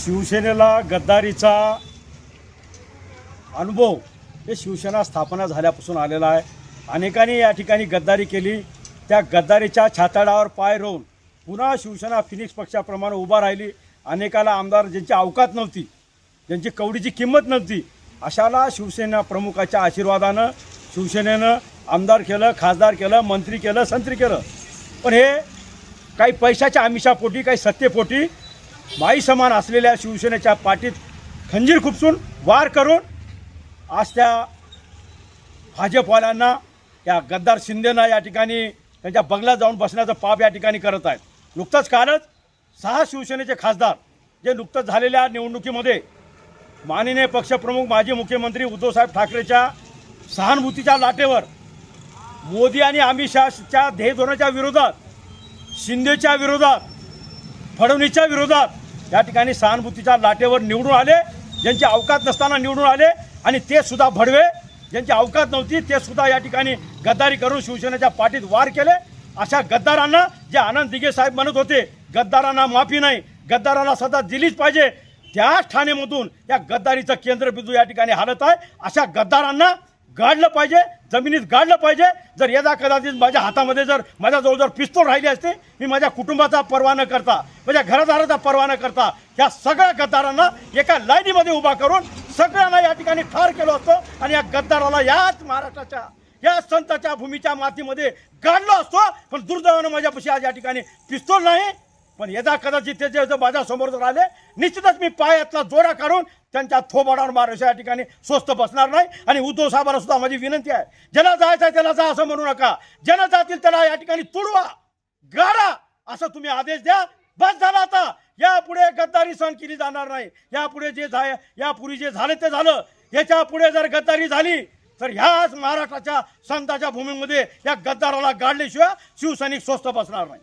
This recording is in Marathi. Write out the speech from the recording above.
शिवसेनेला गद्दारीचा अनुभव हे शिवसेना स्थापना झाल्यापासून आलेला आहे। अनेकांनी या ठिकाणी गद्दारी केली। त्या गद्दारीच्या छाताडावर पाय रोवून पुन्हा शिवसेना फिनिक्स पक्षाप्रमाणे उभा राहिली। अनेकाला आमदार ज्यांची अवकात नव्हती, ज्यांची कवडीची किंमत नव्हती, अशाला शिवसेना प्रमुखाच्या आशीर्वादानं शिवसेनेनं आमदार केलं, खासदार केलं, मंत्री केलं, संत्री केलं। पण हे काही पैशाच्या आमिषापोटी, काही सत्तेपोटी बाई समान असलेल्या शिवसेनेच्या पाठीत खंजीर खुपसून वार करून आज त्या भाजपवाल्यांना, या गद्दार शिंदेना या ठिकाणी त्यांच्या बंगल्यात जाऊन बसण्याचं पाप या ठिकाणी करत आहेत। नुकतंच कालच 6 शिवसेनेचे खासदार जे नुकतंच झालेल्या निवडणुकीमध्ये माननीय पक्षप्रमुख माजी मुख्यमंत्री उद्धवसाहेब ठाकरेच्या सहानुभूतीच्या लाटेवर मोदी आणि अमित शहाच्या ध्येयधोरणाच्या विरोधात, शिंदेच्या विरोधात, फडणवीसच्या विरोधात या ठिकाणी सहानुभूतीच्या लाटेवर निवडून आले। ज्यांची अवकात नसताना निवडून आले आणि ते सुद्धा भडवे, ज्यांची अवकात नव्हती ते सुद्धा या ठिकाणी गद्दारी करून शिवसेनेच्या पाठीत वार केले। अशा गद्दारांना, जे आनंद दिघे साहेब म्हणत होते गद्दारांना माफी नाही, गद्दाराला सदा दिलीच पाहिजे, त्याच ठाणेमधून या गद्दारीचं केंद्रबिंदू या ठिकाणी हालत आहे। अशा गद्दारांना गाडलं पाहिजे, जमिनीत गाडलं पाहिजे। जर यदा कदाचित माझ्या हातामध्ये जर माझ्याजवळ जर पिस्तूल राहिली असते, मी माझ्या कुटुंबाचा पर्वा न करता, माझ्या घरदाराचा पर्वा न करता ह्या सगळ्या गद्दारांना एका लाईनीमध्ये उभा करून सगळ्यांना या ठिकाणी ठार केलं असतं आणि या गद्दाराला याच महाराष्ट्राच्या, या संतांच्या भूमीच्या मातीमध्ये गाडलं असतो। पण दुर्दैवानं माझ्यापाशी आज या ठिकाणी पिस्तूल नाही। पण यदा कदाचित ते जर माझ्यासमोर जर आले, निश्चितच मी पायातला जोडा काढून त्यांच्या थोबाडावर मारायच्या या ठिकाणी स्वस्त बसणार नाही। आणि उद्धव साहेबांना सुद्धा माझी विनंती आहे, ज्याला जायचं आहे त्याला जा असं म्हणू नका, ज्यांना जातील त्याला या ठिकाणी तुडवा, गाडा असं तुम्ही आदेश द्या। बस झाला आता, यापुढे गद्दारी सहन केली जाणार नाही। यापुढे जे यापूर्वी जे झालं ते झालं, याच्या पुढे जर गद्दारी झाली तर ह्याच महाराष्ट्राच्या संतांच्या भूमीमध्ये या गद्दाराला गाडल्याशिवाय शिवसैनिक स्वस्त बसणार नाही।